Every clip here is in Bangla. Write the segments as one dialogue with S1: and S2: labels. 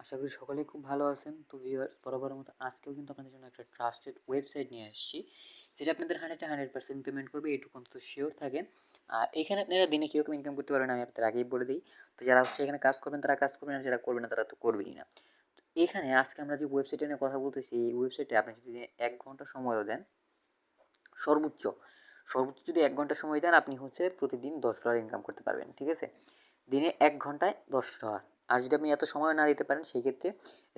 S1: আশা করি সকলেই খুব ভালো আছেন। তো ভিউয়ার্স, বরাবরের মতো আজকেও কিন্তু আপনাদের জন্য একটা ট্রাস্টেড ওয়েবসাইট নিয়ে আসছি, যেটা আপনাদের 100% পেমেন্ট করবে, এইটুকু অন্তত শিওর থাকেন। আর এখানে আপনারা দিনে কীরকম ইনকাম করতে পারবেন আমি আপনাদের আগেই বলে দিই। তো যারা এখানে কাজ করবেন তারা কাজ করবেন, আর যারা করবেন না তারা তো করবেনই না। তো এখানে আজকে আমরা যে ওয়েবসাইটটা নিয়ে কথা বলতেছি, এই ওয়েবসাইটে আপনি যদি 1 ঘন্টা সময়ও দেন, সর্বোচ্চ সর্বোচ্চ যদি 1 ঘন্টা সময় দেন, আপনি প্রতিদিন $10 ইনকাম করতে পারবেন। ঠিক আছে, দিনে 1 ঘন্টায় $10। আর যদি আপনি এত সময় না দিতে পারেন, সেই ক্ষেত্রে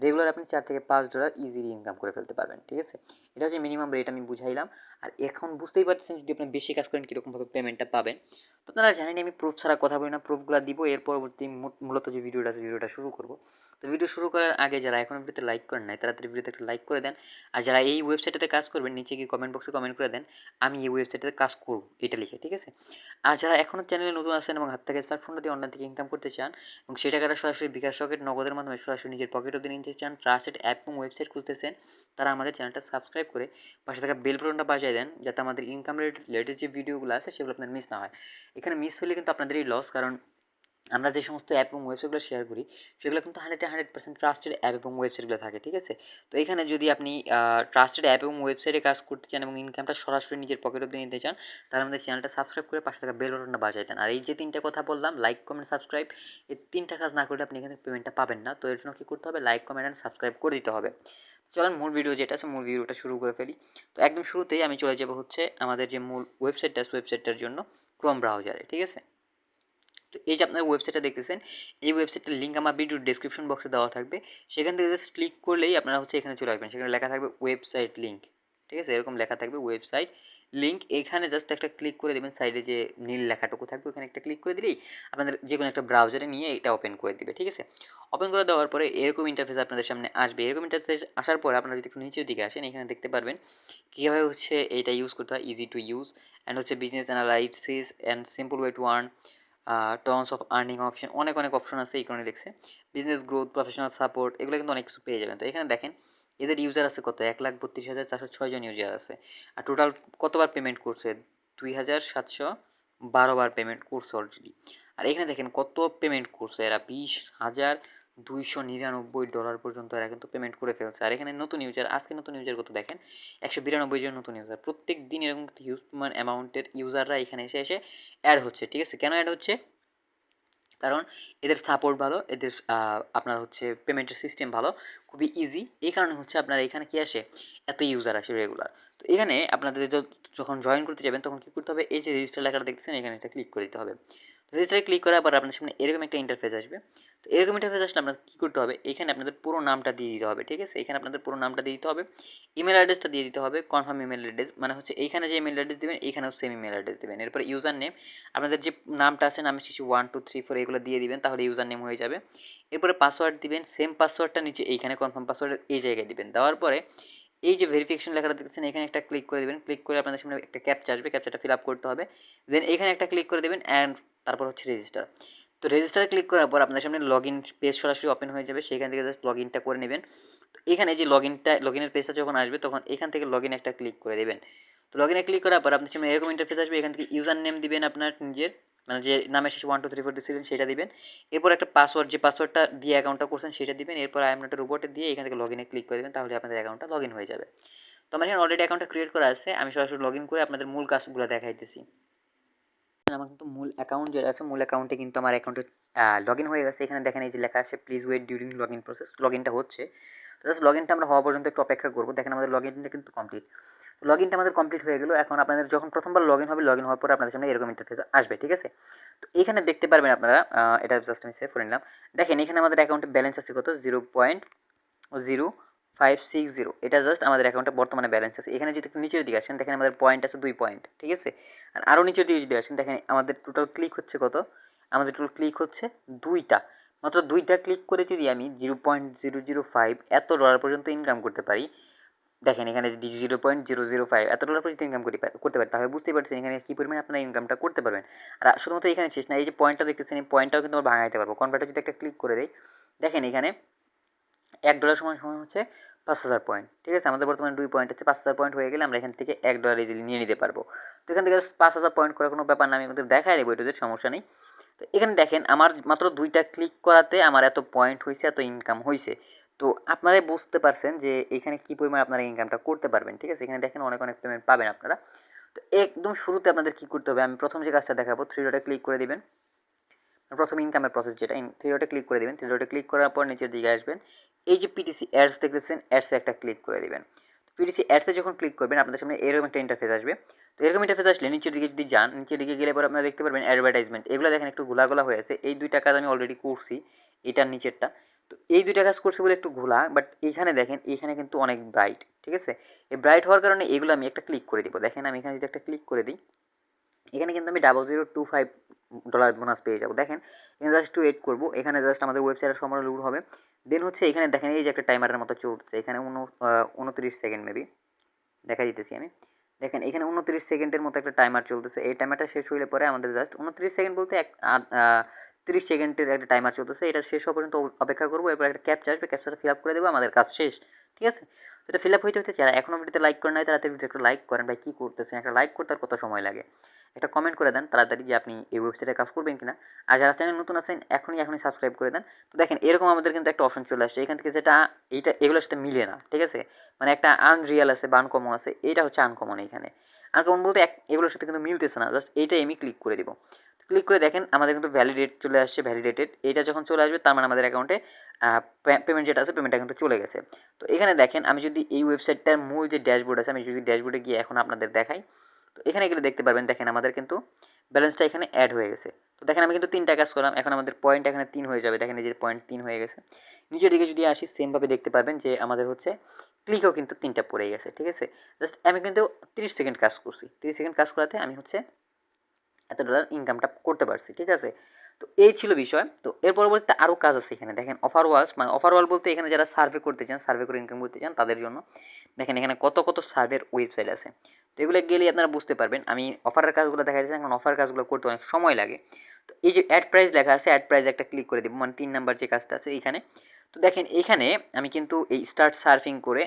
S1: রেগুলার আপনি $4 থেকে $5 ইজিলি ইনকাম করে ফেলতে পারবেন। ঠিক আছে, এটা হচ্ছে মিনিমাম রেট আমি বুঝাইলাম। আর এখন বুঝতেই পারছেন যদি আপনি বেশি কাজ করেন কীরকমভাবে পেমেন্টটা পাবেন। তো আপনারা জানেন আমি প্রুফ ছাড়া কথা বলি না, প্রুফগুলো দিব এর পরবর্তী মূলত যে ভিডিওটা আছে ভিডিওটা শুরু করব। তো ভিডিও শুরু করার আগে যারা এখন ভিডিওতে লাইক করেন নাই, তাড়াতাড়ি ভিডিওতে একটা লাইক করে দেন। আর যারা এই ওয়েবসাইটটাতে কাজ করবেন, নিচে গিয়ে কমেন্ট বক্সে কমেন্ট করে দেন আমি এই ওয়েবসাইটটাতে কাজ করব, এটা লিখে। ঠিক আছে, আর যারা এখনও চ্যানেলে নতুন আছেন এবং হাত থেকে স্মার্টফোনটা দিয়ে অনলাইন থেকে ইনকাম করতে চান এবং সেই টাকাটা সরাসরি বিকাশ রকেট নগদের মাধ্যমে সরাসরি নিজের পকেট অব্দি নিতে চান, ট্রাস্টেড অ্যাপ এবং ওয়েবসাইট খুঁজতেছেন, তারা আমাদের চ্যানেলটা সাবস্ক্রাইব করে পাশে থাকা বেল বাটনটা বাজিয়ে দেন, যাতে আমাদের ইনকাম রিলেটেড লেটেস্ট যে ভিডিওগুলো আছে সেগুলো আপনার মিস না হয়। এখানে মিস হলে কিন্তু আপনাদেরই লস, কারণ আমরা যে সমস্ত অ্যাপ এবং ওয়েবসাইটগুলো শেয়ার করি সেগুলো কিন্তু 100% ট্রাস্টেড অ্যাপ এবং ওয়েবসাইটগুলো থাকে। ঠিক আছে, তো এখানে যদি আপনি ট্রাস্টেড অ্যাপ এবং ওয়েবসাইটে কাজ করতে চান এবং ইনকামটা সরাসরি নিজের পকেট অব্দি নিতে চান, তাহলে আমাদের চ্যানেলটা সাবস্ক্রাইব করে পাশে থাকা বেল বাটনটা বাজিয়ে দেন। আর এই যে 3টা কথা বললাম, লাইক কমেন্ট সাবস্ক্রাইব, এই 3টা কাজ না করলে আপনি এখানে পেমেন্টটা পাবেন না। তো এর জন্য কী করতে হবে, লাইক কমেন্ট অ্যান্ড সাবস্ক্রাইব করে দিতে হবে। চলেন মূল ভিডিও যেটা আছে মূল ভিডিওটা শুরু করে ফেলি। তো একদম শুরুতেই আমি চলে যাব আমাদের যে মূল ওয়েবসাইটটা আছে ওয়েবসাইটটার জন্য ক্রোম ব্রাউজারে। ঠিক আছে, তো এই যে আপনার ওয়েবসাইটটা দেখতেছেন, এই ওয়েবসাইটটার লিঙ্ক আমার ভিডিওর ডেসক্রিপশন বক্সে দেওয়া থাকবে। সেখান থেকে জাস্ট ক্লিক করলেই আপনারা এখানে চলে আসবেন। সেখানে লেখা থাকবে ওয়েবসাইট লিঙ্ক। ঠিক আছে, এরকম লেখা থাকবে ওয়েবসাইট লিঙ্ক। এখানে জাস্ট একটা ক্লিক করে দেবেন, সাইডে যে নীল লেখাটুকু থাকবে ওখানে একটা ক্লিক করে দিলেই আপনাদের যে কোনো একটা ব্রাউজারে নিয়ে এটা ওপেন করে দিবে। ঠিক আছে, ওপেন করে দেওয়ার পরে এরকম ইন্টারফেস আপনাদের সামনে আসবে। এরকম ইন্টারফেস আসার পরে আপনারা যদি একটু নিচের দিকে আসেন, এখানে দেখতে পারবেন কীভাবে এটা ইউজ করতে হয়, easy to use and business analysis and simple way to earn, terms of earning option, অনেক অপশন আছে। এই কারণে লিখছে বিজনেস গ্রোথ, প্রফেশনাল সাপোর্ট, এগুলো কিন্তু অনেক কিছু পেয়ে যাবেন। তো এখানে দেখেন এদের ইউজার আছে কত, 1,32,406 জন ইউজার আছে। আর টোটাল কতবার পেমেন্ট করছে, 2,712 বার পেমেন্ট করছে অলরেডি। আর এখানে দেখেন কত পেমেন্ট করছে এরা, $20,299 পর্যন্ত এরা কিন্তু পেমেন্ট করে ফেলছে। আর এখানে নতুন ইউজার, আজকে নতুন ইউজার কত দেখেন, 192 জন নতুন ইউজার। প্রত্যেক দিন এরকম হিউজ পরিমাণ অ্যামাউন্টের ইউজাররা এখানে এসে অ্যাড হচ্ছে। ঠিক আছে, কেন অ্যাড হচ্ছে, কারণ এদের সাপোর্ট ভালো, এদের আপনার পেমেন্টের সিস্টেম ভালো, খুবই ইজি। এই কারণে আপনার এখানে কি আসে, এত ইউজার আসে রেগুলার। তো এখানে আপনাদের যখন জয়েন করতে যাবেন তখন কী করতে হবে, এই যে রেজিস্টার লেখাটা দেখতেছেন এখানে একটা ক্লিক করে দিতে হবে। রেজিস্টারে ক্লিক করার পর আপনার সামনে এরকম একটা ইন্টারফেস আসবে। তো এরকম ইন্টারফেস আসলে আপনার কী করতে হবে, এখানে আপনাদের পুরো নামটা দিয়ে দিতে হবে। ঠিক আছে, এখানে আপনাদের পুরো নামটা দিয়ে দিতে হবে, ইমেল অ্যাড্রেসটা দিয়ে দিতে হবে, কনফার্ম ইমেল অ্যাড্রেস, মানে এইখানে যে ইমেল অ্যাড্রেস দেবেন এখানেও সেম ইমেল অ্যাড্রেস দেবেন। এরপর ইউজার নেম, আপনাদের যে নামটা আছে নামের শেষে 1 2 3 4 এগুলো দিয়ে দিবেন, তাহলে ইউজার নেম হয়ে যাবে। এরপরে পাসওয়ার্ড দিবেন, সেম পাসওয়ার্ডটা নিচে এইখানে কনফার্ম পাসওয়ার্ড এই জায়গায় দিবেন। দেওয়ার পরে এই যে ভেরিফিকেশন লেখাটা দেখতেছেন এখানে একটা ক্লিক করে দেবেন। ক্লিক করে আপনাদের সামনে একটা ক্যাপচা আসবে, ক্যাপচাটা ফিল আপ করতে হবে। দেন এখানে একটা ক্লিক করে দেবেন অ্যান্ড তারপর রেজিস্টার। তো রেজিস্টারে ক্লিক করার পর আপনাদের সামনে লগ ইন পেজ সরাসরি ওপেন হয়ে যাবে। সেখান থেকে জাস্ট লগ ইনটা করে নেবেন। তো এখানে যে লগ ইনের পেজটা যখন আসবে তখন এখান থেকে লগ ইন একটা ক্লিক করে দেবেন। তো লগ ইনে ক্লিক করার পর আপনার সামনে এরকম ইন্টারফেস আসবে। এখান থেকে ইউজার নেম দিবেন আপনার নিজের, মানে যে নামের শেষে 1 2 3 4 দিয়েছিলেন সেটা দিবেন। এরপর একটা পাসওয়ার্ড, যে পাসওয়ার্ডটা দিয়ে অ্যাকাউন্টটা করছেন সেটা দিবেন। এরপর আই এম নট এ রোবটে দিয়ে এখান থেকে লগ ইনে ক্লিক করে দেবেন, তাহলে আপনাদের অ্যাকাউন্টটা লগ ইন হয়ে যাবে। তো আমার এখানে অলরেডি অ্যাকাউন্টটা ক্রিয়েট করা আছে, আমি সরাসরি লগ ইন করে আপনাদের মূল কাজগুলো দেখাইতেছি। আমার কিন্তু মূল অ্যাকাউন্ট যেটা আছে মূল অ্যাকাউন্টে কিন্তু আমার অ্যাকাউন্টে লগ ইন হয়ে গেছে। এখানে দেখেন এই যে লেখা আছে please wait during log in process, log ইনটা হচ্ছে। তো জাস্ট লগ ইনটা আমরা হওয়া পর্যন্ত একটু অপেক্ষা করবো। দেখেন আমাদের লগ ইনটা কিন্তু কমপ্লিট। লগ ইনটা আমাদের কমপ্লিট হয়ে গেলো। এখন আপনাদের যখন প্রথমবার লগ ইন হবে, লগ ইন হওয়ার পরে আপনাদের সামনে এরকম ইন্টারফেস আসবে। ঠিক আছে, তো এখানে দেখতে পারবেন আপনারা, এটা জাস্ট আমি সেভ করে নিলাম। দেখেন এখানে আমাদের অ্যাকাউন্টে ব্যালেন্স আছে কত, 0.0560। এটা জাস্ট আমাদের অ্যাকাউন্টে বর্তমানে ব্যালেন্স আছে। এখানে যদি একটু নিচের দিকে আসেন দেখেন আমাদের পয়েন্ট আছে 2 পয়েন্ট। ঠিক আছে, আর আরও নিচের দিকে যদি আসেন দেখেন আমাদের টোটাল ক্লিক হচ্ছে কত, আমাদের টোটাল ক্লিক হচ্ছে 2টা, মাত্র 2টা ক্লিক করে যদি আমি 0.005 এত ডলার পর্যন্ত ইনকাম করতে পারি। দেখেন এখানে যদি 0.005 এত ডলার পর্যন্ত ইনকাম করতে পারি, তাহলে বুঝতেই পারছেন এখানে কী পরিমাণে আপনারা ইনকামটা করতে পারবেন। আর শুধুমাত্র এখানে শেষ না, এই যে পয়েন্টটা দেখতেছেন এই পয়েন্টটাও কিন্তু আমরা ভাঙাইতে পারবো। কনভার্টার যদি একটা ক্লিক করে দেয় দেখেন এখানে $1 সমান সমান 5,000 পয়েন্ট। ঠিক আছে, আমাদের বর্তমানে 2 পয়েন্ট আছে, 5,000 পয়েন্ট হয়ে গেলে আমরা এখান থেকে $1 ইজিলি নিয়ে নিতে পারবো। তো এখান থেকে 5,000 পয়েন্ট করার কোনো ব্যাপার না, আমি আমাদের দেখাই দেবো, এটা সমস্যা নেই। তো এখানে দেখেন আমার মাত্র 2টা ক্লিক করাতে আমার এত পয়েন্ট হইছে, এত ইনকাম হইছে। তো আপনারাই বুঝতে পারছেন যে এখানে কি পরিমাণ আপনারা ইনকামটা করতে পারবেন, ঠিক আছে? এখানে দেখেন অনেক পেমেন্ট পাবেন আপনারা। তো একদম শুরুতে আপনাদের কি করতে হবে, আমি প্রথম যে কাজটা দেখাবো, 3 ডটে ক্লিক করে দিবেন। প্রথম ইনকামের প্রসেস যেটা, 3 ডটে ক্লিক করে দিবেন। 3 ডটে ক্লিক করার পর নিচের দিকে আসবেন, এই যে পিটিসি অ্যাডস দেখতেছেন, অ্যাডসে একটা ক্লিক করে দিবেন। পিটিসি অ্যাডসে যখন ক্লিক করবেন আপনাদের সামনে এরকম একটা ইন্টারফেস আসবে। তো এরকম ইন্টারফেস আসলে নিচের দিকে যদি যান, নিচের দিকে গেলে পরে আপনারা দেখতে পারবেন অ্যাডভার্টাইজমেন্ট। এগুলো দেখেন একটু ঘোলা হয়ে আছে। এই 2টা কাজ আমি অলরেডি করছি, এটার নিচেরটা। তো এই 2টা কাজ করছি বলে একটু ঘোলা, বাট এইখানে দেখেন, এইখানে কিন্তু অনেক ব্রাইট, ঠিক আছে? এই ব্রাইট হওয়ার কারণে এগুলো আমি একটা ক্লিক করে দিব। দেখেন আমি এখানে যদি একটা ক্লিক করে দিই, এখানে কিন্তু আমি $0025 বোনাস পেয়ে যাবো। দেখেন এখানে জাস্ট একটু ওয়েট করবো, এখানে জাস্ট আমাদের ওয়েবসাইটের সময় লোড হবে। দেন হচ্ছে এখানে দেখেন এই যে একটা টাইমারের মতো চলতেছে, এখানে 29 সেকেন্ড মেবি দেখা দিতেছি আমি। দেখেন এখানে 29 সেকেন্ডের মতো একটা টাইমার চলতেছে। এই টাইমারটা শেষ হইলে পরে আমাদের জাস্ট 29 সেকেন্ড বলতে 30 সেকেন্ডের একটা টাইমার চলতেছে। এটা শেষ হওয়া পর্যন্ত অপেক্ষা করবো। এরপর একটা ক্যাপচা আসবে, ক্যাপচাটা ফিল আপ করে দেবো, আমাদের কাজ শেষ, ঠিক আছে? তো এটা ফিল আপ হইতে যারা এখনও ভিডিওতে লাইক করেন নাই, তাড়াতাড়ি ভিডিওতে একটা লাইক করেন। ভাই কী করতেছেন, একটা লাইক করতে আর কত সময় লাগে? একটা কমেন্ট করে দেন তাড়াতাড়ি যে আপনি এই ওয়েবসাইটে কাজ করবেন কিনা। আর যারা চ্যানেল নতুন আছেন এখনই সাবস্ক্রাইব করে দেন। তো দেখেন এরকম আমাদের কিন্তু একটা অপশন চলে আসছে এখান থেকে, যেটা এগুলোর সাথে মিলে না, ঠিক আছে? মানে একটা আনরিয়াল আছে বা আনকমন আছে, এইটা হচ্ছে আনকমন। এখানে আনকমন বলতে এগুলোর সাথে কিন্তু মিলতেছে না, জাস্ট এইটাই আমি ক্লিক করে দিব। ক্লিক করে দেখেন আমাদের কিন্তু ভ্যালিডেট চলে আসছে, ভ্যালিডেটেড। এটা যখন চলে আসবে তার মানে আমাদের অ্যাকাউন্টে পেমেন্ট যেটা আছে পেমেন্টটা কিন্তু চলে গেছে। তো এখানে দেখেন আমি যদি এই ওয়েবসাইটটার মূল যে ড্যাশবোর্ড আছে, আমি যদি ড্যাশবোর্ডে গিয়ে এখন আপনাদের দেখাই, তো এখানে গেলে দেখতে পারবেন, দেখেন আমাদের কিন্তু ব্যালেন্সটা এখানে অ্যাড হয়ে গেছে। তো দেখেন আমি কিন্তু 3টা কাজ করলাম, এখন আমাদের পয়েন্ট এখানে 3 হয়ে যাবে। দেখেন এই যে পয়েন্ট 3 হয়ে গেছে। নিচের দিকে যদি আসি সেমভাবে দেখতে পারবেন যে আমাদের হচ্ছে ক্লিকও কিন্তু 3টা পড়ে গেছে, ঠিক আছে? জাস্ট আমি কিন্তু 30 সেকেন্ড কাজ করছি, 30 সেকেন্ড কাজ করাতে আমি হচ্ছে $এত ইনকামটা করতে পারছি, ঠিক আছে? তো এই ছিল বিষয়। তো এর পরবর্তীতে আরও কাজ আছে এখানে। দেখেন অফার ওয়ালস, মানে অফার ওয়াল বলতে এখানে যারা সার্ভে করতে চান, সার্ভে করে ইনকাম করতে চান তাদের জন্য। দেখেন এখানে কত সার্ভের ওয়েবসাইট আছে। তো এগুলো গেলেই আপনারা বুঝতে পারবেন। আমি অফারের কাজগুলো দেখা যাচ্ছে, এখন অফার কাজগুলো করতে অনেক সময় লাগে। তো এই যে অ্যাড প্রাইস লেখা আছে, অ্যাড প্রাইস একটা ক্লিক করে দিব, মানে 3 নাম্বার যে কাজটা আছে এইখানে। তো দেখেন এইখানে আমি কিন্তু এই স্টার্ট সার্ফিং করে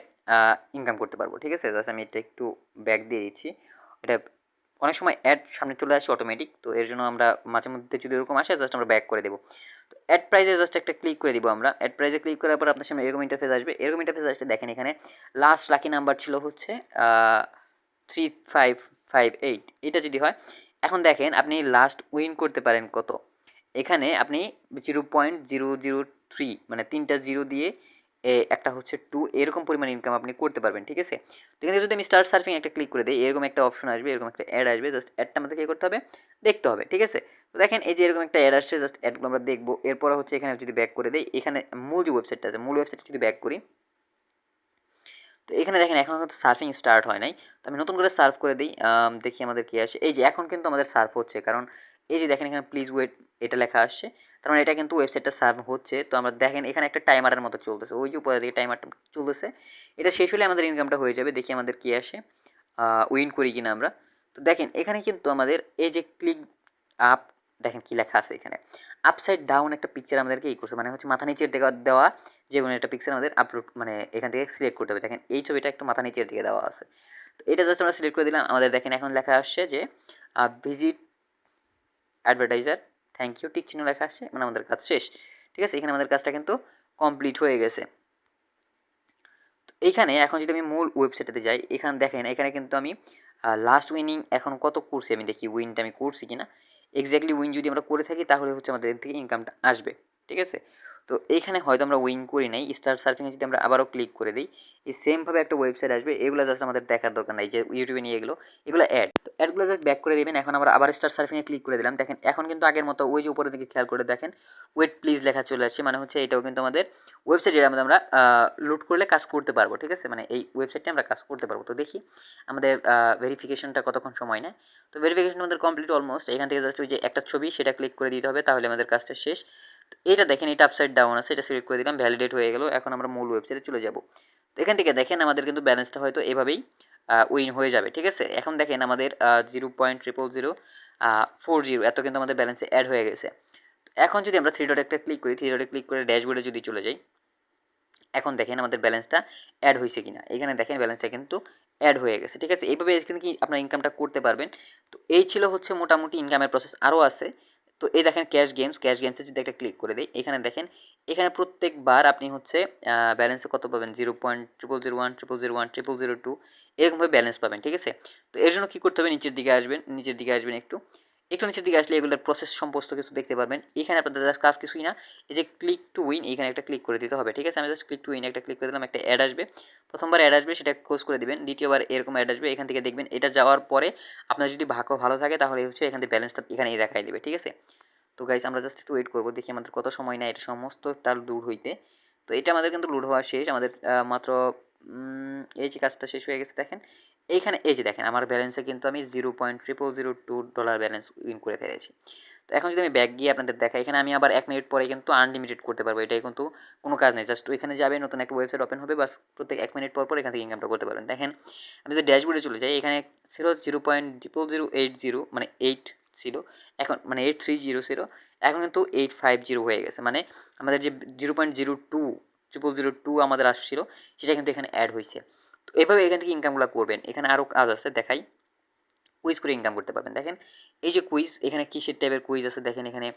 S1: ইনকাম করতে পারবো, ঠিক আছে? জাস্ট আমি এটা একটু ব্যাক দিয়ে দিচ্ছি। এটা অনেক সময় অ্যাড সামনে চলে আসে অটোমেটিক, তো এর জন্য আমরা মাঝে মধ্যে যদি এরকম আসে জাস্ট আমরা ব্যাক করে দেবো। তো অ্যাড প্রাইসে জাস্ট একটা ক্লিক করে দিব আমরা। অ্যাড প্রাইসে ক্লিক করার পর আপনার সামনে এরকম ইন্টারফেস আসবে। এরকম ইন্টারফেস আসলে দেখেন এখানে লাস্ট লাকি নাম্বার ছিল হচ্ছে 3558, এটা যদি হয়। এখন দেখেন আপনি লাস্ট উইন করতে পারেন কত, এখানে আপনি 0.003 মানে 3টা জিরো দিয়ে একটা হচ্ছে 2, এরকম পরিমাণ ইনকাম আপনি করতে পারবেন, ঠিক আছে? তো এখানে যদি আমি স্টার্ট সার্ফিং একটা ক্লিক করে দিই, এরকম একটা অপশন আসবে, এরকম একটা অ্যাড আসবে। জাস্ট অ্যাডটা আমাদের কী করতে হবে, দেখতে হবে, ঠিক আছে? তো দেখেন এই যে এরকম একটা অ্যাড আসছে, জাস্ট অ্যাডগুলো আমরা দেখবো। এরপর হচ্ছে এখানে যদি ব্যাক করে দিই, এখানে মূল যে ওয়েবসাইটটা আছে, মূল ওয়েবসাইটটা যদি ব্যাক করি, তো এখানে দেখেন এখনও কিন্তু সার্ফিং স্টার্ট হয় নাই। তো আমি নতুন করে সার্ফ করে দিই, দেখি আমাদের কী আসে। এই যে এখন কিন্তু আমাদের সার্ফ হচ্ছে, কারণ এই যে দেখেন এখানে প্লিজ ওয়েট এটা লেখা আসছে, তার মানে এটা কিন্তু ওয়েবসাইটটা সার্ভ হচ্ছে। তো আমরা দেখেন এখানে একটা টাইমারের মতো চলতেছে, ওই যে উপরে দিকে টাইমারটা চলতেছে, এটা শেষ হলে আমাদের ইনকামটা হয়ে যাবে। দেখি আমাদের কী আসে, উইন করি কিনা আমরা। তো দেখেন এখানে কিন্তু আমাদের এই যে ক্লিক আপ, দেখেন কী লেখা আছে এখানে, আপসাইড ডাউন একটা পিকচার আমাদেরকে এই করছে, মানে হচ্ছে মাথা নিচের দিকে দেওয়া যে কোনো একটা পিকচার আমাদের আপলোড, মানে এখান থেকে সিলেক্ট করতে হবে। দেখেন এই ছবিটা একটু মাথা নিচের দিকে দেওয়া আছে। তো এটা জাস্ট আমরা সিলেক্ট করে দিলাম। আমাদের দেখেন এখন লেখা আসছে যে ভিজিট অ্যাডভার্টাইজার, থ্যাংক ইউ, টিক চিহ্ন লেখা আসছে, মানে আমাদের কাজ শেষ, ঠিক আছে? এখানে আমাদের কাজটা কিন্তু কমপ্লিট হয়ে গেছে। তো এইখানে এখন যদি আমি মূল ওয়েবসাইটে যাই, এখানে দেখেন এখানে কিন্তু আমি লাস্ট উইনিং এখন কত করছি, আমি দেখি উইনটা আমি করছি কিনা। এক্স্যাক্টলি উইন যদি আমরা করে থাকি তাহলে হচ্ছে আমাদের থেকে ইনকামটা আসবে, ঠিক আছে? তো এইখানে হয়তো আমরা উইন করি নাই। স্টার্ট সার্ফিংয়ে যদি আমরা আবারও ক্লিক করে দিই, এই সেমভাবে একটা ওয়েবসাইট আসবে। এগুলো জাস্ট আমাদের দেখার দরকার নাই যে ইউটিউবে নিয়ে এগুলো অ্যাড। তো অ্যাডগুলো জাস্ট ব্যাক করে দেবেন। এখন আমরা আবার স্টার্ট সার্ফিংয়ে ক্লিক করে দিলাম। দেখেন এখন কিন্তু আগের মতো ওই যে উপরের দিকে খেয়াল করে দেখেন ওয়েট প্লিজ লেখা চলে আসছে, মানে হচ্ছে এটাও কিন্তু আমাদের ওয়েবসাইট, যেটা আমরা লোড করলে কাজ করতে পারবো, ঠিক আছে? মানে এই ওয়েবসাইটে আমরা কাজ করতে পারবো। তো দেখি আমাদের ভেরিফিকেশনটা কতক্ষণ সময় নেয়। তো ভেরিফিকেশন আমাদের কমপ্লিট অলমোস্ট। এখান থেকে জাস্ট ওই যে একটা ছবি সেটা ক্লিক করে দিতে হবে, তাহলে আমাদের কাজটা শেষ। তো এটা দেখেন এটা আপসাইড ডাউন আছে, এটা সিলেক্ট করে দিলাম, ভ্যালিডেট হয়ে গেল। এখন আমরা মূল ওয়েবসাইটে চলে যাব। তো এখান থেকে দেখেন আমাদের কিন্তু ব্যালেন্সটা হয়তো এভাবেই উইন হয়ে যাবে, ঠিক আছে? এখন দেখেন আমাদের 0.00040 এত কিন্তু আমাদের ব্যালেন্সে অ্যাড হয়ে গেছে। এখন যদি আমরা থ্রি ডট একটা ক্লিক করি, থ্রি ডটে ক্লিক করে ড্যাশবোর্ডে যদি চলে যাই, এখন দেখেন আমাদের ব্যালেন্সটা অ্যাড হয়েছে কিনা। এখানে দেখেন ব্যালেন্সটা কিন্তু অ্যাড হয়ে গেছে, ঠিক আছে? এইভাবে এখানে কি আপনার ইনকামটা করতে পারবেন। তো এই ছিল হচ্ছে মোটামুটি ইনকামের প্রসেস, আরও আছে। তো এই দেখেন ক্যাশ গেমসে যদি একটা ক্লিক করে দিই, এখানে দেখেন এখানে প্রত্যেকবার আপনি হচ্ছে ব্যালেন্সে কত পাবেন 0.0001 0.0001 0.002 এরকমভাবে ব্যালেন্স পাবেন, ঠিক আছে। তো এর জন্য কী করতে হবে, নিচের দিকে আসবেন একটু নিচের দিকে আসলে এগুলোর প্রসেস সমস্ত কিছু দেখতে পারবেন। এখানে আপনাদের কাজ কিছুই না, এই যে ক্লিক টু উইন এখানে একটা ক্লিক করে দিতে হবে, ঠিক আছে। আমি জাস্ট ক্লিক টু উইন একটা ক্লিক করে দিলাম, একটা অ্যাড আসবে, প্রথমবার অ্যাড আসবে সেটা ক্লোজ করে দিবেন, দ্বিতীয়বার এরকম অ্যাড আসবে, এখান থেকে দেখবেন এটা যাওয়ার পরে আপনার যদি ভাগ্য ভালো থাকে তাহলে হচ্ছে এখান থেকে ব্যালেন্সটা এখানেই দেখাই দেবে, ঠিক আছে। তো গাইস আমরা জাস্ট একটু ওয়েট করবো, দেখি আমাদের কত সময় নেয় এটা সমস্তটা লোড হইতে। তো এটা আমাদের কিন্তু লোড হওয়া শেষ, আমাদের মাত্র এই যে কাজটা শেষ হয়ে গেছে। দেখেন এইখানে এই যে দেখেন আমার ব্যালেন্সে কিন্তু আমি $0.0002 ব্যালেন্স উইন করে ফেলেছি। তো এখন যদি আমি ব্যাক গিয়ে আপনাদের দেখাই, এখানে আমি আবার 1 মিনিট পরে কিন্তু আনলিমিটেড করতে পারবো, এটাই কিন্তু কোনো কাজ নেই, জাস্ট ওইখানে যাবে, নতুন একটা ওয়েবসাইট ওপেন হবে, বাস প্রত্যেক 1 মিনিট পর এখান থেকে ইনকামটা করতে পারবেন। দেখেন আমি যদি ড্যাশবোর্ডে চলে যাই, এখানে ছিল 0.0080 মানে 8 ছিল, এখন মানে 8300 ছিল, এখন কিন্তু 850 হয়ে গেছে, মানে আমাদের যে 0.02 আমাদের আসছিল সেটা কিন্তু এখানে অ্যাড হয়েছে। তো এভাবে এখান থেকে ইনকামগুলো করবেন। এখানে আরও কাজ আছে দেখাই, কুইজ করে ইনকাম করতে পারবেন। দেখেন এই যে কুইজ, এখানে কিসের টাইপের কুইজ আছে দেখেন, এখানে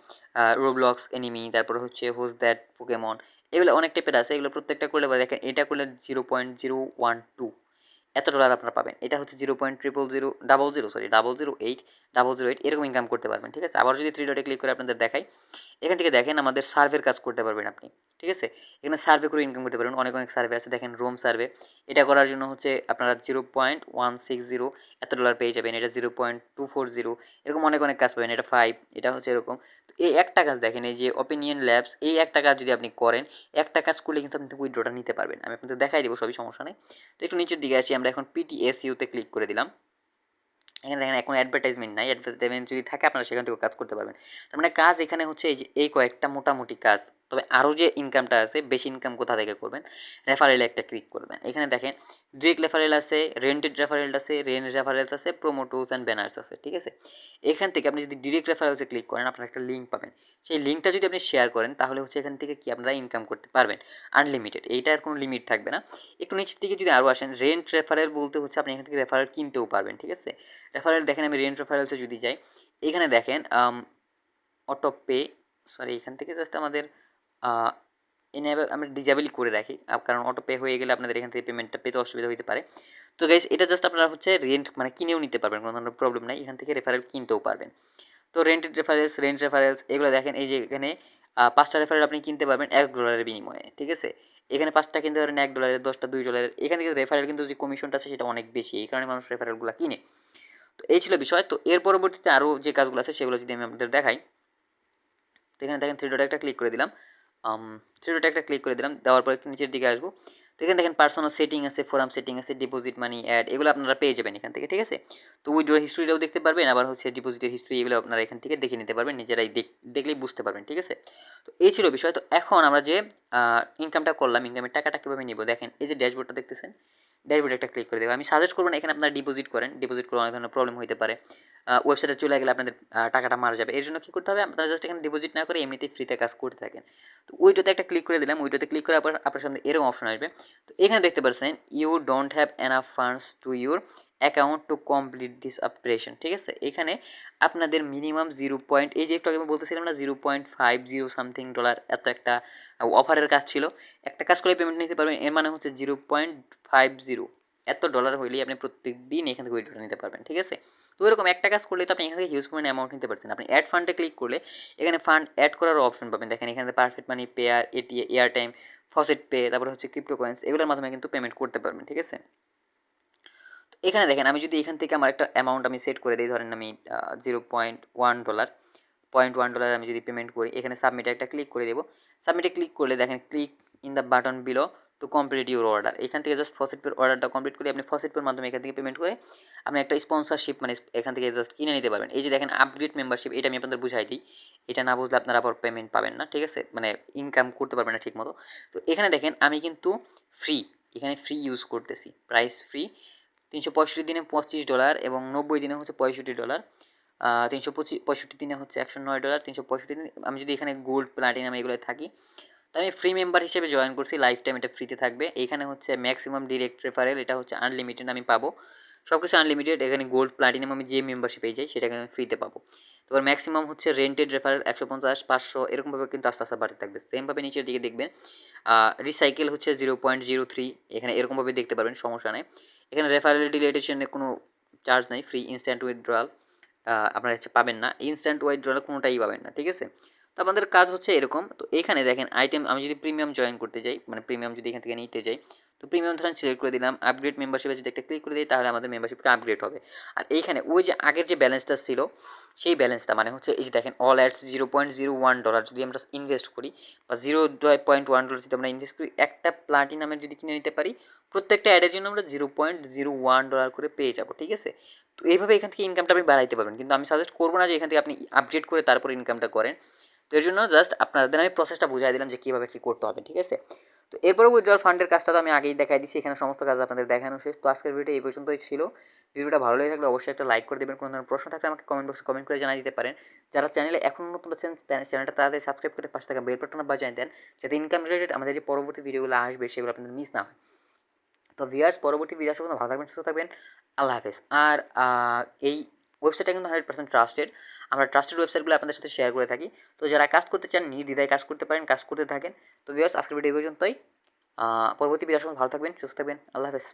S1: রোবলক্স এনিমি, তারপর হচ্ছে হোজ দ্যাট পোকেমন, এগুলো অনেক টাইপের আছে, এগুলো প্রত্যেকটা করলে দেখেন এটা করলে 0.012 এত ডলার আপনারা পাবেন। এটা হচ্ছে 0.000 এরকম ইনকাম করতে পারবেন, ঠিক আছে। আবার যদি 3 ডটে ক্লিক করে আপনাদের দেখাই, এখান থেকে দেখেন আমাদের সার্ভের কাজ করতে পারবেন আপনি, ঠিক আছে। এখানে সার্ভে করে ইনকাম করতে পারবেন, অনেক সার্ভে আছে দেখেন, রোম সার্ভে, এটা করার জন্য হচ্ছে আপনারা 0.160 এত ডলার পেয়ে যাবেন, এটা 0.240 এরকম অনেক কাজ পাবেন, এটা 5, এটা হচ্ছে এরকম। তো এই একটা কাজ দেখেন, এই যে অপিনিয়ন ল্যাবস, এই একটা কাজ যদি আপনি করেন, একটা কাজ করলে কিন্তু আপনি উইথড্রটা নিতে পারবেন। আমি আপনাদের দেখাই দেবো, সবই সমস্যা নেই। তো একটু নিচের দিকে আসি, আমরা এখন PTSU-তে ক্লিক করে দিলাম। এখানে দেখেন এখন অ্যাডভার্টাইজমেন্ট নাই, অ্যাডভার্টাইজমেন্ট যদি থাকে আপনারা সেখান থেকে কাজ করতে পারবেন। তার মানে কাজ এখানে হচ্ছে এই কয়েকটা মোটামুটি কাজ। তবে আরও যে ইনকামটা আছে, বেশি ইনকাম কোথা থেকে করবেন, রেফারেলে একটা ক্লিক করে দেন। এখানে দেখেন ডিরেক্ট রেফারেল আছে, রেন্টেড রেফারেল আছে, রেফারেলস আছে, প্রোমো টুলস অ্যান্ড ব্যানার্স আছে, ঠিক আছে। এখান থেকে আপনি যদি ডিরেক্ট রেফারেলসে ক্লিক করেন, আপনার একটা লিঙ্ক পাবেন, সেই লিঙ্কটা যদি আপনি শেয়ার করেন তাহলে হচ্ছে এখান থেকে কি আপনারা ইনকাম করতে পারবেন আনলিমিটেড, এইটার কোনো লিমিট থাকবে না। একটু নিচের দিকে যদি আরও আসেন, রেন্ট রেফারেল বলতে হচ্ছে আপনি এখান থেকে রেফারেল কিনতেও পারবেন, ঠিক আছে। রেফারেল দেখেন আমি রেন্ট রেফারেলসে যদি যাই, এখানে দেখেন অটো পে, সরি এখান থেকে জাস্ট আমাদের এনেবল আমরা ডিজেবল করে রাখি, কারণ অটো পে হয়ে গেলে আপনাদের এখান থেকে পেমেন্টটা পেতে অসুবিধা হতে পারে। তো গাইস এটা জাস্ট আপনারা হচ্ছে রেন্ট মানে কিনেও নিতে পারবেন, কোনো ধরনের প্রবলেম নাই, এখান থেকে রেফারেল কিনতেও পারবেন। তো রেন্ট রেফারেলস এগুলো দেখেন, এই যে এখানে 5টা রেফারেল আপনি কিনতে পারবেন $1 বিনিময়ে, ঠিক আছে। এখানে 5টা কিনতে পারেন $1, 10টা $2, এখান থেকে রেফারেল কিন্তু যে কমিশনটা আছে সেটা অনেক বেশি, এই কারণে মানুষ রেফারেলগুলো কিনে। তো এই ছিল বিষয়। তো এর পরবর্তীতে আরও যে কাজগুলো আছে সেগুলো যদি আমি আপনাদের দেখাই, তো এখানে দেখেন 3 ডটে একটা ক্লিক করে দিলাম, 3 ডটে একটা ক্লিক করে দিলাম, দেওয়ার পর একটু নিচের দিকে আসবো, তো এখানে দেখেন পার্সোনাল সেটিং আছে, ফোরাম সেটিং আছে, ডিপোজিট মানি অ্যাড, এগুলো আপনারা পেয়ে যাবেন এখান থেকে, ঠিক আছে। তো উইথড্র হিস্ট্রিটাও দেখতে পারবেন, আবার হচ্ছে ডিপোজিটের হিস্ট্রি, এগুলো আপনারা এখান থেকে দেখে নিতে পারবেন, নিজেরাই দেখলেই বুঝতে পারবেন, ঠিক আছে। তো এই ছিল বিষয়। তো এখন আমরা যে ইনকামটা করলাম, ইনকামের টাকাটা কীভাবে নিব, দেখেন এই যে ড্যাশবোর্ডটা দেখতেছেন, ড্যাশবোর্ডে একটা ক্লিক করে দেবো। আমি সাজেস্ট করবো না এখানে আপনারা ডিপোজিট করেন, ডিপোজিট করলে অনেক ধরনের প্রবলেম হতে পারে, ওয়েবসাইটে চলে গেলে আপনাদের টাকাটা মারা যাবে। এর জন্য কী করতে হবে, আপনারা জাস্ট এখানে ডিপোজিট না করে এমনিতেই ফ্রিতে কাজ করতে থাকেন। তো ওইটাতে একটা ক্লিক করে দিলাম, ওইটাতে ক্লিক করার পর আপনার সামনে এরকম অপশন আসবে। তো এখানে দেখতে পাচ্ছেন you don't have enough funds to your account to complete this operation, ঠিক আছে। এখানে আপনাদের মিনিমাম 0. এই যে একটু আগে আমি বলতেছিলাম না 0.50 সামথিং ডলার এত একটা অফারের কাজ ছিল, একটা কাজ করে পেমেন্ট নিতে পারবেন, এর মানে হচ্ছে 0.50 এত ডলার হইলেই আপনি প্রত্যেক দিন এখান থেকে উইথড্র নিতে পারবেন, ঠিক আছে। তো এরকম একটা কাজ করলে তো আপনি এখান থেকে হিউজ পরিমাণে অ্যামাউন্ট নিতে পারছেন। আপনি অ্যাড ফান্ডে ক্লিক করলে এখানে ফান্ড অ্যাড করার অপশন পাবেন, দেখেন এখানে Perfect Money, Payeer, AirTM, FaucetPay, তারপরে হচ্ছে ক্রিপ্টো কয়েন্স, এগুলোর মাধ্যমে কিন্তু পেমেন্ট করতে পারবেন, ঠিক আছে। তো এখানে দেখেন আমি যদি এখান থেকে আমার একটা অ্যামাউন্ট আমি সেট করে দিই, ধরেন আমি $0.1 আমি যদি পেমেন্ট করি, এখানে সাবমিটে একটা ক্লিক করে দেবো। সাবমিটে ক্লিক করলে দেখেন click in the button below to complete your order, এখান থেকে জাস্ট ফসেট পের অর্ডারটা কমপ্লিট করে আপনি ফসেট পের মাধ্যমে এখান থেকে পেমেন্ট করে আপনি একটা স্পন্সরশিপ মানে এখান থেকে জাস্ট কিনে নিতে পারবেন। এই যে দেখেন আপগ্রেড মেম্বারশিপ, এটা আমি আপনাদের বুঝাই দিই, এটা না বুঝলে আপনারা আবার পেমেন্ট পাবেন না, ঠিক আছে, মানে ইনকাম করতে পারবেন না ঠিক মতো। তো এখানে দেখেন আমি কিন্তু ফ্রি, এখানে ফ্রি ইউজ করতেছি, প্রাইস ফ্রি, 365 দিনে $25 এবং 90 দিনে হচ্ছে $65, 365 দিনে হচ্ছে $109, 365 দিনে আমি যদি এখানে গোল্ড প্লাটিনাম এগুলো থাকি, তো আমি ফ্রি মেম্বার হিসেবে জয়েন করছি, লাইফ টাইম এটা ফ্রিতে থাকবে। এইখানে হচ্ছে ম্যাক্সিমাম ডিরেক্ট রেফারেল, এটা হচ্ছে আনলিমিটেড আমি পাবো, সব কিছু আনলিমিটেড। এখানে গোল্ড প্লাটিনাম আমি যে মেম্বারশিপ পেয়ে যাই সেটাকে আমি ফ্রিতে পাবো। তারপর ম্যাক্সিমাম হচ্ছে রেন্টেড রেফারেল 150, 500 এরকমভাবে কিন্তু আস্তে আস্তে বাড়তে থাকবে। সেমভাবে নিচের দিকে দেখবেন রিসাইকেল হচ্ছে 0.03, এখানে এরকমভাবে দেখতে পারবেন, সমস্যা নেই। এখানে রেফারেল ডিলেটেশনে কোনো চার্জ নাই, ফ্রি ইনস্ট্যান্ট উইথড্রয়াল আপনারা হচ্ছে পাবেন না, ইনস্ট্যান্ট উইথড্রয়াল কোনোটাই পাবেন না, ঠিক আছে। তো আমাদের কাজ হচ্ছে এরকম। তো এখানে দেখেন আইটেম, আমি যদি প্রিমিয়াম জয়েন করতে যাই, মানে প্রিমিয়াম যদি এখান থেকে নিতে যাই, তো প্রিমিয়াম ধরেন সিলেক্ট করে দিলাম, আপগ্রেড মেম্বারশিপে যদি একটা ক্লিক করে দিই তাহলে আমাদের মেম্বারশিপটা আপগ্রেড হবে। আর এইখানে ওই যে আগের যে ব্যালেন্সটা ছিল সেই ব্যালেন্সটা মানে হচ্ছে এই যে দেখেন অল অ্যাডস $0.01 যদি আমরা ইনভেস্ট করি বা $0.1 যদি আমরা ইনভেস্ট করি, একটা প্লাটিনামের যদি কিনে নিতে পারি, প্রত্যেকটা অ্যাডের জন্য আমরা $0.01 করে পেয়ে যাবো, ঠিক আছে। তো এইভাবে এখান থেকে ইনকামটা আপনি বাড়াইতে পারবেন, কিন্তু আমি সাজেস্ট করবো না যে এখান থেকে আপনি আপগ্রেড করে তারপর ইনকামটা করেন। তো এর জন্য জাস্ট আপনাদের আমি প্রসেসটা বুঝাই দিলাম যে কীভাবে কী করতে হবে, ঠিক আছে। তো এরপরে উইথড্রল ফান্ডের কাজটা তো আমি আগেই দেখাই দিচ্ছি, এখানে সমস্ত কাজ আপনাদের দেখানো শেষ। তো আজকের ভিডিও এই পর্যন্তই ছিল। ভিডিওটা ভালো লেগে থাকলে অবশ্যই একটা লাইক করে দেবেন, কোনো ধরনের প্রশ্ন থাকলে আমাকে কমেন্ট বক্সে কমেন্ট করে জানিয়ে দিতে পারেন। যারা চ্যানেলে এখনও নতুন আছেন চ্যানেলটা তাড়াতাড়ি সাবস্ক্রাইব করে পাশে থাকা বেল বাটনটা বাজিয়ে দেন, যাতে ইনকাম রিলেটেড আমাদের যে পরবর্তী ভিডিওগুলো আসবে সেগুলো আপনাদের মিস না হয়। তো ভিউয়ার্স, পরবর্তী ভিডিও আসার পর্যন্ত ভালো থাকবেন, সুস্থ থাকবেন, আল্লাহ হাফেজ। আর এই ওয়েবসাইটটা কিন্তু 100% ট্রাস্টেড, আমরা ট্রাস্টেড ওয়েবসাইটগুলো আপনাদের সাথে শেয়ার করে থাকি। তো যারা কাজ করতে চান নির্দ্বিধায় কাজ করতে পারেন, কাজ করতে থাকেন। তো ভিউয়ার্স, আজকের ভিডিও এই পর্যন্তই। পরবর্তী ভিডিও আসার পর্যন্ত ভালো থাকবেন, সুস্থ থাকবেন, আল্লাহ হাফেজ।